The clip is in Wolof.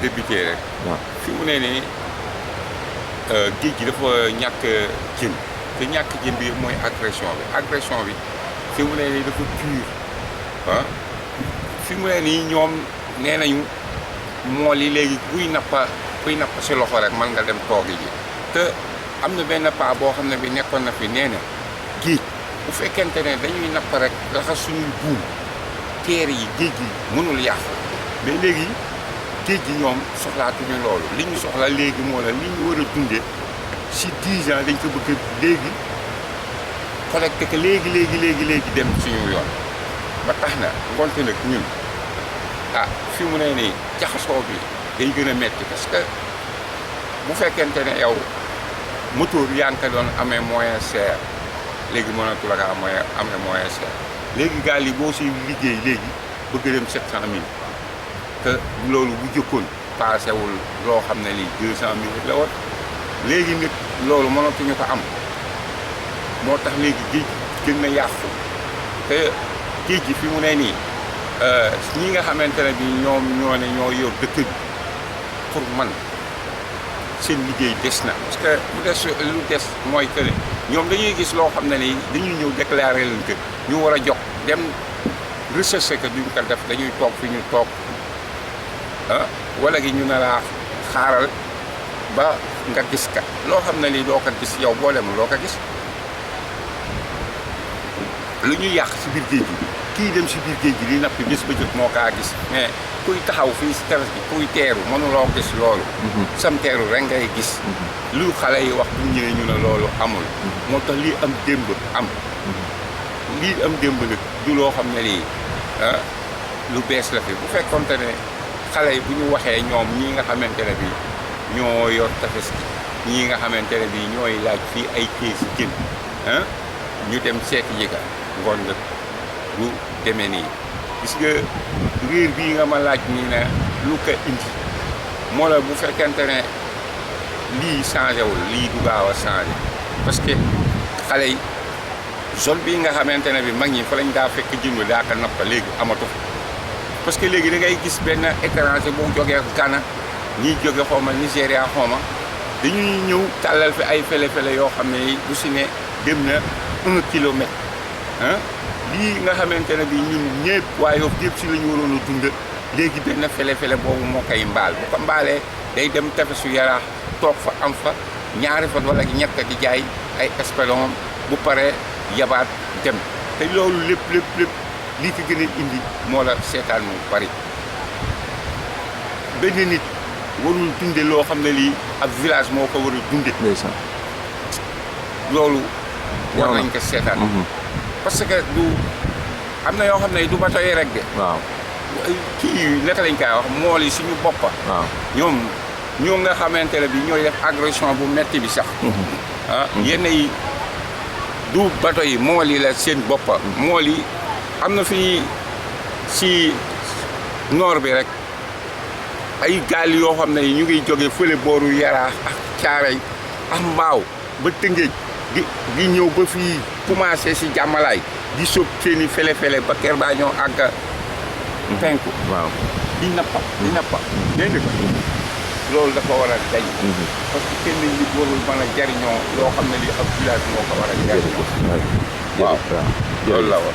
débuté rek. waaw fi mu ne nii géej gi dafa ñàkk jën te ñàkk jën bi mooy agression bi fi mu ne nii dafa pur ah fi mu ne nii ñoom nee nañu mool yi léegi kuy nappa si loxo rek mën nga dem toogi ji te am na benn paa boo xam ne bi nekkoon na fi nee na géej bu fekkente ne dañuy napp rek raxas suñuy buum teer yi géej gi mënul yàqu mais léegi géej gi ñoom soxlaatuñu loolu li ñu soxla léegi moo la li ñu war a dundee si 10 ans dañ ko bëgg léegi collecté que léegi dem suñu yoon ba tax na ngonte nag ñun fi mu ne nii jaxasoo bi day gën a metti parce que bu fekkente ne yow moteur yaa ngi ko doon amee moyen cher léegi mënatu la kaa amee moyen cher léegi gaal yi boo si liggéey léegi bëgg dem 700 000 te loolu bu jëkkoon paasewul loo xam ne lii 200 000 la woon léegi nit loolu mënatuñu ko am moo tax léegi géej gën na yàqu te géej gi fi mu ne nii ñi nga xamante ne bi ñoom ñoo yor dëkk bi pour man seen liggéey des na parce que lu des mooy que ne ñoom dañuy gis loo xam ne nii dañuy ñëw déclarer leen que ñu war a jox dem recherche que duñ ko def dañuy toog fi ñu toog wala gi ñu ne laa xaaral ba nga gis ka loo xam ne lii doo ko gis yow boo demul doo ko gis lu ñuy yàq si biir géej gi kii dem si biir géej gi di nappi bés ba jot moo kaa gis mais kuy taxaw fii si tefes bi kuy teeru mënuloo gis loolu sam teeru rek ngay gis lu xale yi wax bu ñëwee ñu ne loolu amul moo tax lii am démb nag du loo xam ne lii lu bees la fi bu fekkonte ne xale yi bu ñu waxee ñoom ñii nga xamante ne bi ñoo yor tefes gi ñii nga xamante ne bi ñooy laaj fii ay keesi jën ñu dem seeti yëga ngoon nga lu demee nii gis nga réer bii nga ma laaj nii ne lu ko indi moo la bu fekkente ne lii changé wul lii du gaaw a changé parce que xale yi zone bii nga xamante ne bi mag ñi fa lañ daa fekk jën wi daa ko nappa léegi amatu parce que léegi da ngay gis benn étranger bu jógee Ghana ñiy jóge xawma Nigéria xawma dañuy ñëw tàllal fi ay fele-fele yoo xam ne bu si ne dem na 1 kilomètre lii nga xamante ne bi ñun ñëpp waaye yow yëpp si la ñu waroon a dund léegi benn fele-fele boobu moo koy mbaal bu ko mbaalee day dem tefesu Yaraax toog fa am fa ñaari fan wala ñett di jaay ay espelon bu paree yabaat dem te loolu lépp lii ko gën a indi moo la seetaan mu bari benn nit warul dunde loo xam ne lii ab village moo ko war a dunde loolu war nañ ko seetaan parce que du am na yoo xam ne du bato yi rek de waaw kii naka lañ koy wax mool yi suñu boppa waaw ñoo nga xamante ne bi ñooy def agression bu metti bi sax yenn yi du bato yi mool yi la seen boppa mool yi am na fi si noor bi rek ay gaal yoo xam ne ñu ngi jóge fële booru Yaraax ak Caaray ak Mbaaw ba Tëngéej di ñëw ba fii commencé si Jàmmalaay di sóob seeni fele-fele ba ker baa ñoo àgg penku waaw di nappa dégg nga loolu dafa war a dañ parce que kenn nit warul mën a jariñoo loo xam ne li ab village moo ko war a jariñoo waaw loolu la war